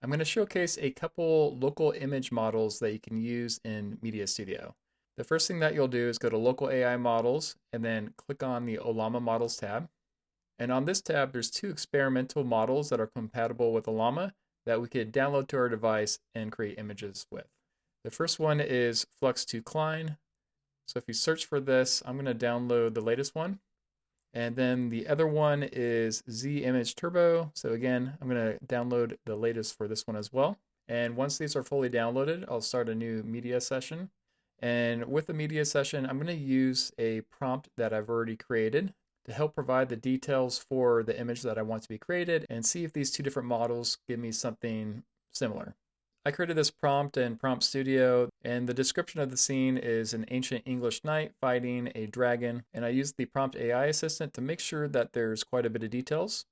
I'm going to showcase a couple local image models that you can use in Media Studio. The first thing that you'll do is go to Local AI Models and then click on the Ollama Models tab. And on this tab, there's two experimental models that are compatible with Ollama that we could download to our device and create images with. The first one is Flux to Klein. So if you search for this, I'm going to download the latest one. And then the other one is Z-Image Turbo. So again, I'm going to download the latest for this one as well. And once these are fully downloaded, I'll start a new media session. And with the media session, I'm going to use a prompt that I've already created to help provide the details for the image that I want to be created and see if these two different models give me something similar. I created this prompt in Prompt Studio, and the description of the scene is an ancient English knight fighting a dragon, and I used the Prompt AI assistant to make sure that there's quite a bit of details.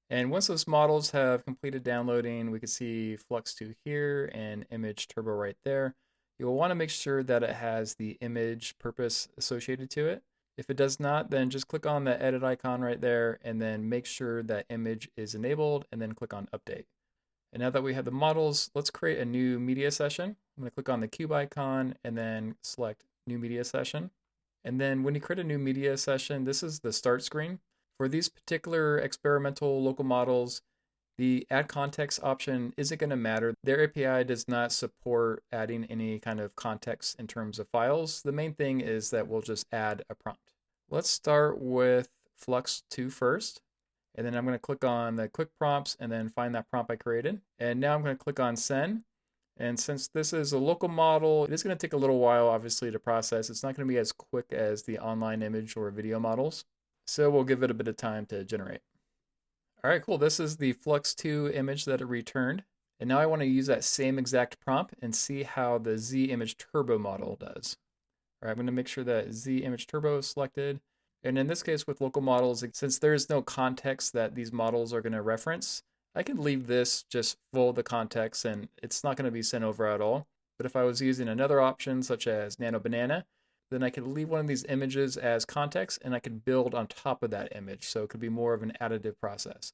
And once those models have completed downloading, we can see Flux 2 here and Image Turbo right there. You'll want to make sure that it has the image purpose associated to it. If it does not, then just click on the edit icon right there and then make sure that image is enabled and then click on update. And now that we have the models, let's create a new media session. I'm going to click on the cube icon and then select new media session. And then when you create a new media session, this is the start screen. For these particular experimental local models, the add context option isn't going to matter. Their API does not support adding any kind of context in terms of files. The main thing is that we'll just add a prompt. Let's start with Flux 2 first. And then I'm going to click on the quick prompts and then find that prompt I created. And now I'm going to click on send. And since this is a local model, it is going to take a little while, obviously, to process. It's not going to be as quick as the online image or video models. So we'll give it a bit of time to generate. All right, cool. This is the Flux 2 image that it returned. And now I want to use that same exact prompt and see how the Z-Image Turbo model does. All right, I'm going to make sure that Z-Image Turbo is selected. And in this case with local models, since there is no context that these models are going to reference, I can leave this just full of the context and it's not going to be sent over at all. But if I was using another option such as Nano Banana, then I could leave one of these images as context and I could build on top of that image. So it could be more of an additive process.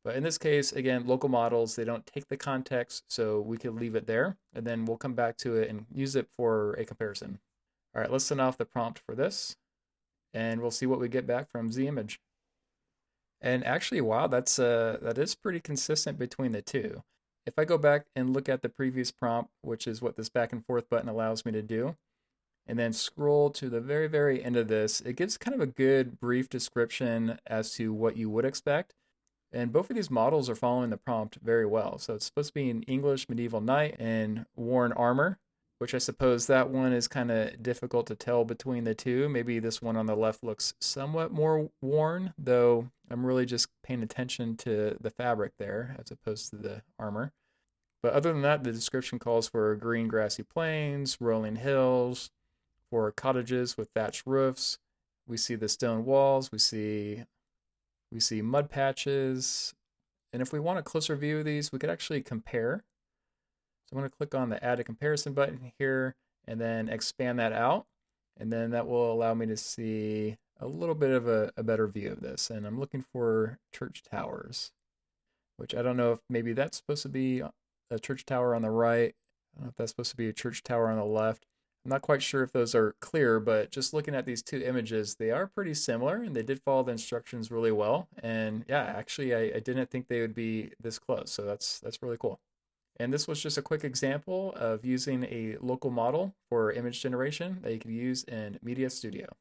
But in this case, again, local models, they don't take the context, so we could leave it there and then we'll come back to it and use it for a comparison. All right, let's send off the prompt for this. And we'll see what we get back from Z-Image. And actually, wow, that is pretty consistent between the two. If I go back and look at the previous prompt, which is what this back and forth button allows me to do, and then scroll to the very, very end of this, it gives kind of a good brief description as to what you would expect. And both of these models are following the prompt very well. So it's supposed to be an English medieval knight in worn armor, which I suppose that one is kind of difficult to tell between the two. Maybe this one on the left looks somewhat more worn, though I'm really just paying attention to the fabric there as opposed to the armor. But other than that, the description calls for green grassy plains, rolling hills, for cottages with thatched roofs. We see the stone walls, we see mud patches. And if we want a closer view of these, we could actually compare. I'm going to click on the add a comparison button here and then expand that out. And then that will allow me to see a little bit of a better view of this. And I'm looking for church towers, which I don't know if maybe that's supposed to be a church tower on the right. I don't know if that's supposed to be a church tower on the left. I'm not quite sure if those are clear, but just looking at these two images, they are pretty similar and they did follow the instructions really well. And yeah, actually, I didn't think they would be this close. So that's really cool. And this was just a quick example of using a local model for image generation that you can use in Media Studio.